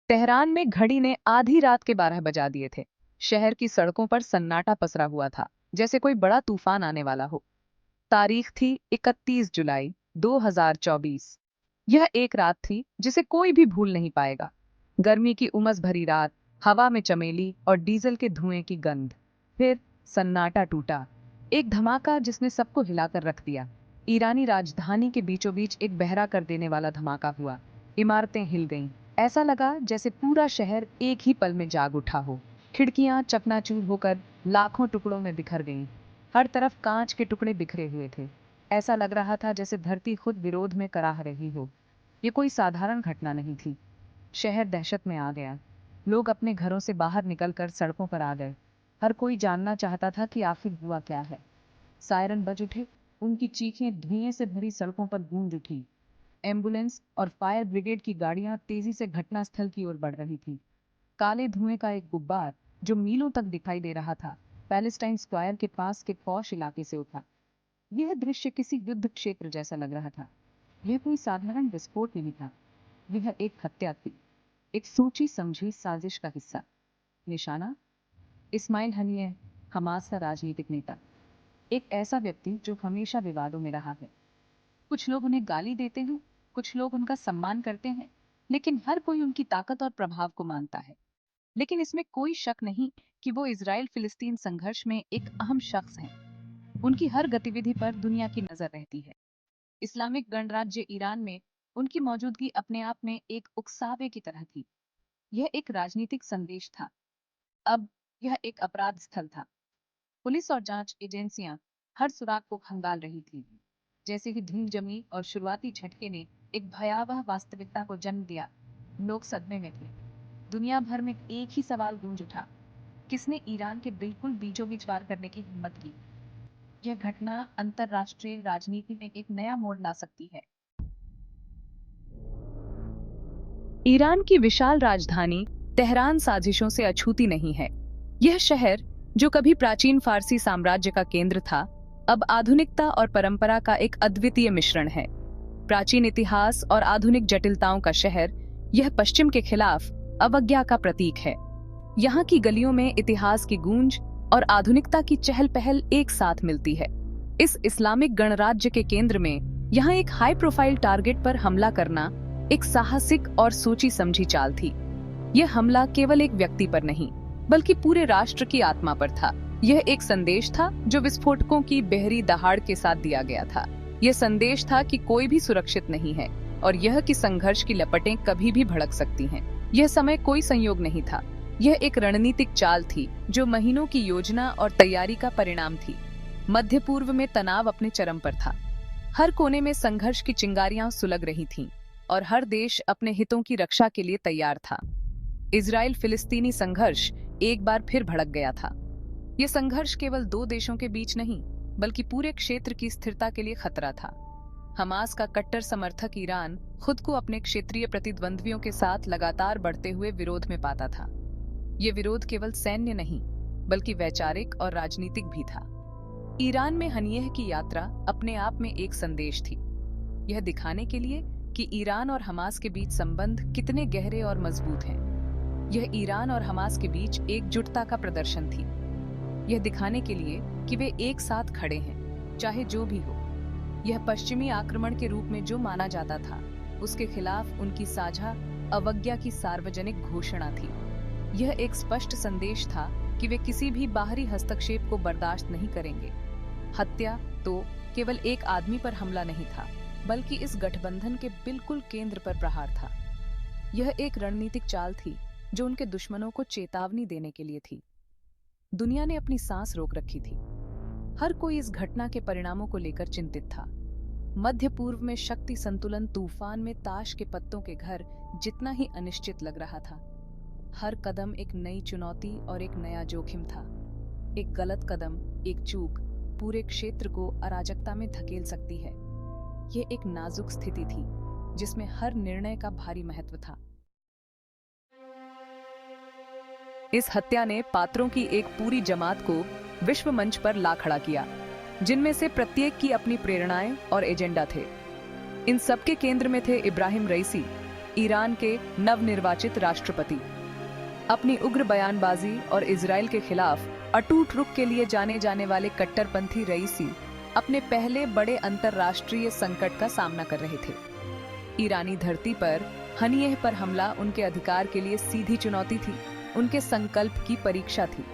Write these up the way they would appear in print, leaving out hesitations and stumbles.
Tehran में घड़ी ने आधी रात के 12 बजा दिए थे। शहर की सड़कों पर सन्नाटा पसरा हुआ था, जैसे कोई बड़ा तूफान आने वाला हो। तारीख थी 31 जुलाई 2024। यह एक रात थी जिसे कोई भी भूल नहीं पाएगा। गर्मी की उमस भरी रात, हवा में चमेली और डीजल के धुएं की गंध। फिर सन्नाटा टूटा। एक धमाका जिसने सबको हिलाकर रख दिया। ईरानी राजधानी के बीचों बीच एक बहरा कर देने वाला धमाका हुआ। इमारतें हिल गईं। ऐसा लगा जैसे पूरा शहर एक ही पल में जाग उठा हो। खिड़कियां चकनाचूर होकर लाखों टुकड़ों में बिखर गईं। हर तरफ कांच के टुकड़े बिखरे हुए थे। ऐसा लग रहा था जैसे धरती खुद विरोध में कराह रही हो। ये कोई साधारण घटना नहीं थी। शहर दहशत में आ गया। लोग अपने घरों से बाहर निकलकर सड़कों पर आ गए। हर कोई जानना चाहता था कि आखिर हुआ क्या है। सायरन बज उठे। उनकी चीखें धुएं से भरी सड़कों पर गूंज उठी। एम्बुलेंस और फायर ब्रिगेड की गाड़ियां तेजी से घटनास्थल की ओर बढ़ रही थी। काले धुएं का एक गुब्बार जो मीलों तक दिखाई दे रहा था, पैलेस्टाइन स्क्वायर के पास के पौष इलाके से उठा। यह दृश्य किसी युद्ध क्षेत्र जैसा लग रहा था। यह कोई साधारण विस्फोट नहीं था। यह एक हत्या थी, एक सोची समझी साजिश का हिस्सा। निशाना इस्माइल हनिये, हमास का राजनीतिक नेता। एक ऐसा व्यक्ति जो हमेशा विवादों में रहा है। कुछ लोग उन्हें गाली देते हैं, कुछ लोग उनका सम्मान करते हैं, लेकिन हर कोई उनकी ताकत और प्रभाव को मानता है। लेकिन इसमें कोई शक नहीं कि वो इजराइल फिलिस्तीन संघर्ष में एक अहम शख्स हैं। उनकी हर गतिविधि पर दुनिया की नजर रहती है। इस्लामिक गणराज्य ईरान में उनकी मौजूदगी अपने आप में एक उकसावे की तरह थी। यह एक राजनीतिक संदेश था। अब यह एक अपराध स्थल था। पुलिस और जांच एजेंसियां हर सुराग को खंगाल रही थी। जैसे ही धूम जमी और शुरुआती झटके ने एक भयावह वास्तविकता को जन्म दिया, लोग सदमे में थे। दुनिया भर में एक ही सवाल गूंज उठा, किसने ईरान के बिल्कुल बीचों बीच वार करने की हिम्मत की। यह घटना अंतरराष्ट्रीय राजनीति में एक नया मोड़ ला सकती है। ईरान की विशाल राजधानी तेहरान साजिशों से अछूती नहीं है। यह शहर, जो कभी प्राचीन फारसी साम्राज्य का केंद्र था, अब आधुनिकता और परंपरा का एक अद्वितीय मिश्रण है। प्राचीन इतिहास और आधुनिक जटिलताओं का शहर, यह पश्चिम के खिलाफ अवज्ञा का प्रतीक है। यहाँ की गलियों में इतिहास की गूंज और आधुनिकता की चहल पहल एक साथ मिलती है। इस इस्लामिक गणराज्य के केंद्र में यहाँ एक हाई प्रोफाइल टारगेट पर हमला करना एक साहसिक और सोची समझी चाल थी। यह हमला केवल एक व्यक्ति पर नहीं, बल्कि पूरे राष्ट्र की आत्मा पर था। यह एक संदेश था जो विस्फोटकों की बहरी दहाड़ के साथ दिया गया था। यह संदेश था कि कोई भी सुरक्षित नहीं है और यह कि संघर्ष की लपटें कभी भी भड़क सकती हैं। यह समय कोई संयोग नहीं था। यह एक रणनीतिक चाल थी जो महीनों की योजना और तैयारी का परिणाम थी। मध्य पूर्व में तनाव अपने चरम पर था। हर कोने में संघर्ष की चिंगारियां सुलग रही थीं और हर देश अपने हितों की रक्षा के लिए तैयार था। इजराइल फिलिस्तीनी संघर्ष एक बार फिर भड़क गया था। यह संघर्ष केवल दो देशों के बीच नहीं, बल्कि पूरे क्षेत्र की स्थिरता के लिए खतरा था। हमास का कट्टर समर्थक ईरान खुद को अपने क्षेत्रीय प्रतिद्वंद्वियों के साथ लगातार बढ़ते हुए विरोध में पाता था। यह विरोध केवल सैन्य नहीं, बल्कि वैचारिक और राजनीतिक भी था। ईरान में हनियेह की यात्रा अपने आप में एक संदेश थी। यह दिखाने के लिए कि ईरान और हमास के बीच संबंध कितने गहरे और मजबूत हैं। यह ईरान और हमास के बीच एकजुटता का प्रदर्शन थी। यह दिखाने के लिए कि वे एक साथ खड़े हैं, चाहे जो भी हो। यह पश्चिमी आक्रमण के रूप में जो माना जाता था, उसके खिलाफ उनकी साझा अवज्ञा की सार्वजनिक घोषणा थी। यह एक स्पष्ट संदेश था कि वे किसी भी बाहरी हस्तक्षेप को बर्दाश्त नहीं करेंगे। हत्या तो केवल एक आदमी पर हमला नहीं था, बल्कि इस गठबंधन के बिल्कुल केंद्र पर प्रहार था। यह एक रणनीतिक चाल थी जो उनके दुश्मनों को चेतावनी देने के लिए थी। दुनिया ने अपनी सांस रोक रखी थी। हर कोई इस घटना के परिणामों को लेकर चिंतित था। मध्य पूर्व में शक्ति संतुलन तूफान में ताश के पत्तों के घर जितना ही अनिश्चित लग रहा था। हर कदम एक नई चुनौती और एक नया जोखिम था। एक गलत कदम, एक चूक पूरे क्षेत्र को अराजकता में धकेल सकती है। यह एक नाजुक स्थिति थी जिसमें हर निर्णय का भारी महत्व था। इस हत्या ने पात्रों की एक पूरी जमात को विश्व मंच पर ला खड़ा किया, जिनमें से प्रत्येक की अपनी प्रेरणाएं और एजेंडा थे। इन सबके केंद्र में थे इब्राहिम रईसी, ईरान के नवनिर्वाचित राष्ट्रपति। अपनी उग्र बयानबाजी और इजराइल के खिलाफ अटूट रुख के लिए जाने जाने वाले कट्टरपंथी रईसी अपने पहले बड़े अंतर्राष्ट्रीय संकट का सामना कर रहे थे। ईरानी धरती पर हनीयह पर हमला उनके अधिकार के लिए सीधी चुनौती थी, उनके संकल्प की परीक्षा थी।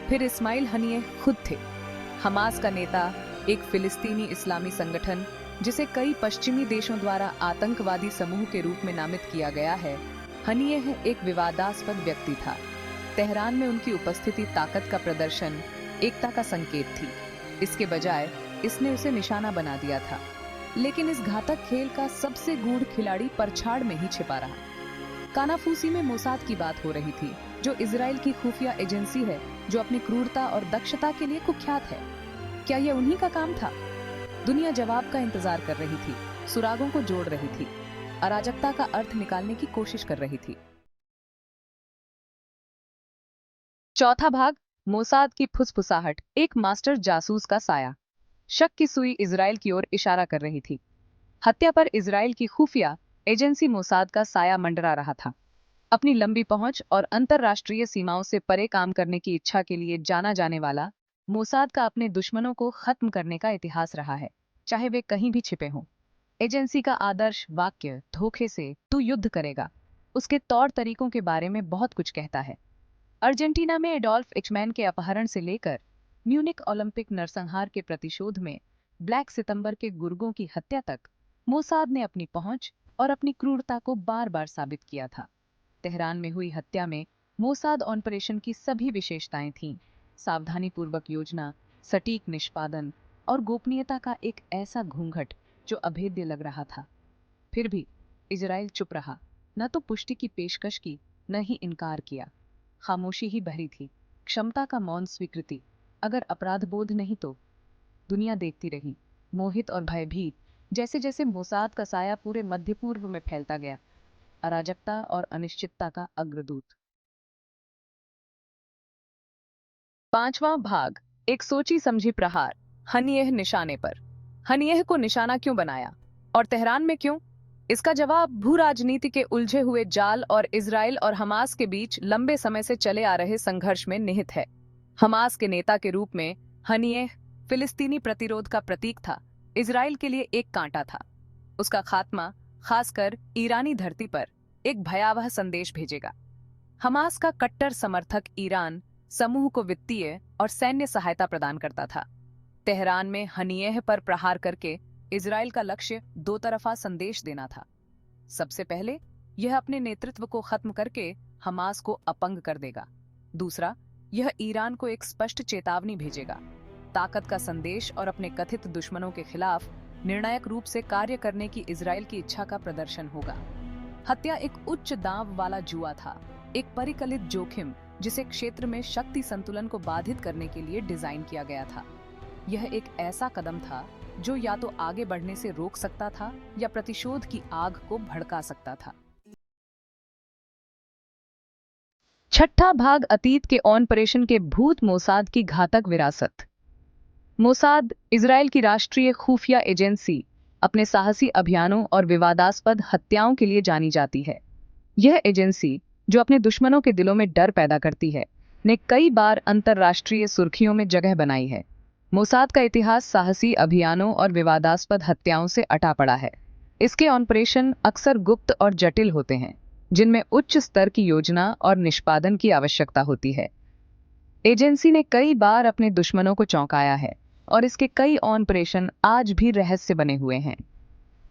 फिर इस्माइल हनीयह खुद थे, हमास का नेता, एक फिलिस्तीनी इस्लामी संगठन जिसे कई पश्चिमी देशों द्वारा आतंकवादी समूह के रूप में नामित किया गया है। हनीयह एक विवादास्पद व्यक्ति था। तेहरान में उनकी उपस्थिति ताकत का प्रदर्शन, एकता का संकेत थी। इसके बजाय इसने उसे निशाना बना दिया था। लेकिन इस घातक खेल का सबसे गूढ़ खिलाड़ी परछाड़ में ही छिपा रहा। कानाफूसी में मोसाद की बात हो रही थी, जो इजराइल की खुफिया एजेंसी है, जो अपनी क्रूरता और दक्षता के लिए कुख्यात है। क्या यह उन्हीं का काम था? दुनिया जवाब का इंतजार कर रही थी, सुरागों को जोड़ रही थी, अराजकता का अर्थ निकालने की कोशिश कर रही थी। चौथा भाग, मोसाद की फुसफुसाहट, एक मास्टर जासूस का साया। शक की सुई इजराइल की ओर इशारा कर रही थी। हत्या पर इजराइल की खुफिया एजेंसी मोसाद का साया मंडरा रहा था। अपनी लंबी पहुंच और अंतरराष्ट्रीय सीमाओं से परे काम करने की इच्छा के लिए जाना जाने वाला मोसाद का अपने दुश्मनों को खत्म करने का इतिहास रहा है, चाहे वे कहीं भी छिपे हों। एजेंसी का आदर्श वाक्य, धोखे से तू युद्ध करेगा, उसके तौर तरीकों के बारे में बहुत कुछ कहता है। अर्जेंटीना में एडोल्फ एचमैन के अपहरण से लेकर म्यूनिक ओलंपिक नरसंहार के प्रतिशोध में ब्लैक सितंबर के गुर्गों की हत्या तक, मोसाद ने अपनी पहुंच और अपनी क्रूरता को बार बार साबित किया था। तेहरान में हुई हत्या में मोसाद ऑपरेशन की सभी विशेषताएं थीं: सावधानीपूर्वक योजना, सटीक निष्पादन और गोपनीयता का एक ऐसा घूंघट जो अभेद्य लग रहा था। फिर भी इजराइल चुप रहा, न तो पुष्टि की पेशकश की, न ही इनकार किया। खामोशी ही बहरी थी, क्षमता का मौन स्वीकृति। अगर अपराध बोध नहीं तो दुनिया देखती रही, मोहित और भयभीत, जैसे जैसे मोसाद का साया पूरे मध्य पूर्व में फैलता गया, अराजकता और अनिश्चितता का अग्रदूत। पांचवां भाग, एक सोची समझी प्रहार, हनीयह निशाने पर। हनीयह को निशाना क्यों बनाया और तेहरान में क्यों? इसका जवाब भू राजनीति के उलझे हुए जाल और इजराइल और हमास के बीच लंबे समय से चले आ रहे संघर्ष में निहित है। हमास के नेता के रूप में हनीयह फिलिस्तीनी प्रतिरोध का प्रतीक था, इजराइल के लिए एक कांटा था। उसका खात्मा, खासकर ईरानी धरती पर, एक भयावह संदेश भेजेगा। हमास का कट्टर समर्थक ईरान समूह को वित्तीय और सैन्य सहायता प्रदान करता था। तेहरान में हनीयह पर प्रहार करके इजराइल का लक्ष्य दो तरफा संदेश देना था। सबसे पहले, यह अपने नेतृत्व को खत्म करके हमास को अपंग कर देगा। दूसरा, यह ईरान को एक स्पष्ट चेतावनी भेजेगा, ताकत का संदेश और अपने कथित दुश्मनों के खिलाफ निर्णायक रूप से कार्य करने की इजराइल की इच्छा का प्रदर्शन होगा। हत्या एक उच्च दांव वाला जुआ था, एक परिकलित जोखिम जिसे क्षेत्र में शक्ति संतुलन को बाधित करने के लिए डिजाइन किया गया था। यह एक ऐसा कदम था जो या तो आगे बढ़ने से रोक सकता था या प्रतिशोध की आग को भड़का सकता था। छठा भाग, अतीत के ऑपरेशन के भूत, मोसाद की घातक विरासत। मोसाद, इजराइल की राष्ट्रीय खुफिया एजेंसी, अपने साहसी अभियानों और विवादास्पद हत्याओं के लिए जानी जाती है। यह एजेंसी, जो अपने दुश्मनों के दिलों में डर पैदा करती है, ने कई बार अंतर्राष्ट्रीय सुर्खियों में जगह बनाई है। मोसाद का इतिहास साहसी अभियानों और विवादास्पद हत्याओं से अटा पड़ा है। इसके ऑपरेशन अक्सर गुप्त और जटिल होते हैं, जिनमें उच्च स्तर की योजना और निष्पादन की आवश्यकता होती है। एजेंसी ने कई बार अपने दुश्मनों को चौंकाया है और इसके कई ऑपरेशन आज भी रहस्य बने हुए हैं।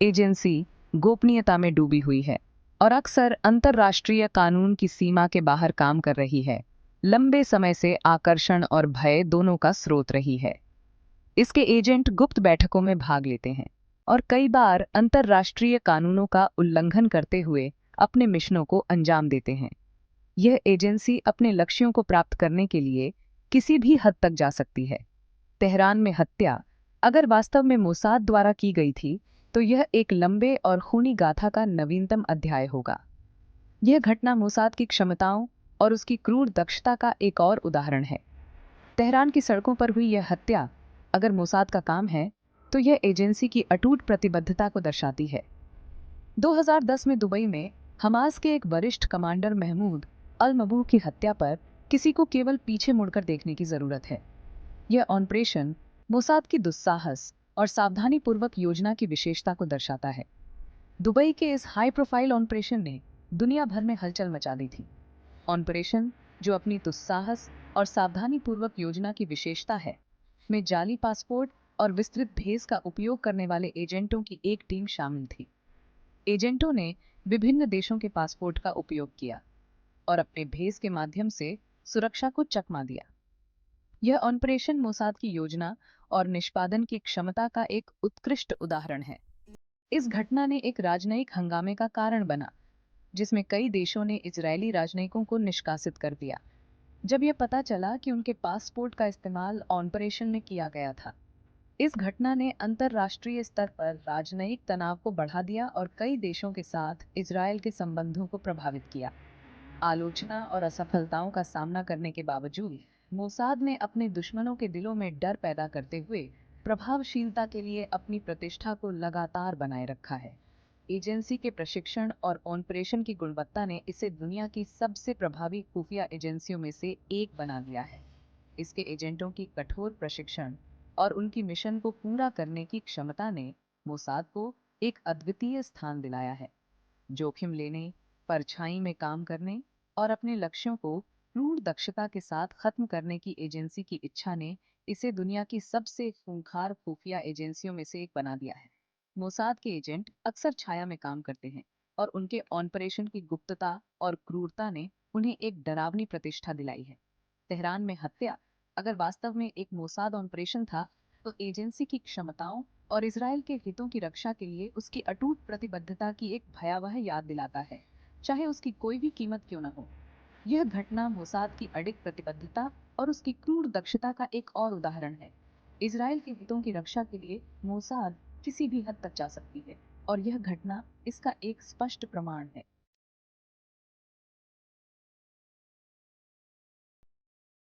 एजेंसी गोपनीयता में डूबी हुई है और अक्सर अंतर्राष्ट्रीय कानून की सीमा के बाहर काम कर रही है। लंबे समय से आकर्षण और भय दोनों का स्रोत रही है। इसके एजेंट गुप्त बैठकों में भाग लेते हैं और कई बार अंतर्राष्ट्रीय कानूनों का उल्लंघन करते हुए अपने मिशनों को अंजाम देते हैं। यह एजेंसी अपने लक्ष्यों को प्राप्त करने के लिए किसी भी हद तक जा सकती है। तेहरान में हत्या अगर वास्तव में मोसाद द्वारा की गई थी, तो यह एक लंबे और खूनी गाथा का नवीनतम अध्याय होगा। यह घटना मोसाद की क्षमताओं और उसकी क्रूर दक्षता का एक और उदाहरण है। तेहरान की सड़कों पर हुई यह हत्या अगर मोसाद का काम है, तो यह एजेंसी की अटूट प्रतिबद्धता को दर्शाती है। 2010 में दुबई में हमास के एक वरिष्ठ कमांडर महमूद अल मबूह की हत्या पर किसी को केवल पीछे मुड़कर देखने की जरूरत है। यह ऑपरेशन मोसाद की दुस्साहस और सावधानीपूर्वक योजना की विशेषता को दर्शाता है। दुबई के इस हाई प्रोफाइल ऑपरेशन ने दुनिया भर में हलचल मचा दी थी। ऑपरेशन, जो अपनी दुस्साहस और सावधानीपूर्वक योजना की विशेषता है, में जाली पासपोर्ट और विस्तृत भेस का उपयोग करने वाले एजेंटों की एक टीम शामिल थी। एजेंटों ने विभिन्न देशों के पासपोर्ट का उपयोग किया और अपने भेस के माध्यम से सुरक्षा को चकमा दिया। यह ऑपरेशन मोसाद की योजना और निष्पादन की क्षमता का एक उत्कृष्ट उदाहरण है। इस घटना ने एक राजनयिक हंगामे का कारण बना, जिसमें कई देशों ने इजरायली राजनयिकों को निष्कासित कर दिया जब यह पता चला कि उनके पासपोर्ट का इस्तेमाल ऑपरेशन में किया गया था। इस घटना ने अंतर्राष्ट्रीय स्तर पर राजनयिक तनाव को बढ़ा दिया और कई देशों के साथ इजरायल के संबंधों को प्रभावित किया। आलोचना और असफलताओं का सामना करने के बावजूद मोसाद ने अपने दुश्मनों के दिलों में डर पैदा करते हुए प्रभावशीलता के लिए अपनी प्रतिष्ठा को लगातार बनाए रखा है। एजेंसी के प्रशिक्षण और ऑपरेशन की गुणवत्ता ने इसे दुनिया की सबसे प्रभावी खुफिया एजेंसियों में से एक बना दिया है। इसके एजेंटों की कठोर प्रशिक्षण और उनकी मिशन को पूरा करने की क्षमता ने मोसाद को एक अद्वितीय स्थान दिलाया है। जोखिम लेने, परछाई में काम करने और अपने लक्ष्यों को क्रूर दक्षता के साथ खत्म करने की एजेंसी की इच्छा ने इसे दुनिया की सबसे खूंखार खुफिया एजेंसियों में से एक बना दिया है। मोसाद के एजेंट अक्सर छाया में काम करते हैं और उनके ऑपरेशन की गुप्तता और क्रूरता ने उन्हें एक डरावनी प्रतिष्ठा दिलाई है। तेहरान में हत्या अगर वास्तव में एक मोसाद ऑपरेशन था, तो एजेंसी की क्षमताओं और इजरायल के हितों की रक्षा के लिए उसकी अटूट प्रतिबद्धता की एक भयावह याद दिलाता है, चाहे उसकी कोई भी कीमत क्यों न हो। यह घटना मोसाद की अडिग प्रतिबद्धता और उसकी क्रूर दक्षता का एक और उदाहरण है। इजरायल के हितों की रक्षा के लिए मोसाद किसी भी हद तक जा सकती है, और यह घटना इसका एक स्पष्ट प्रमाण है।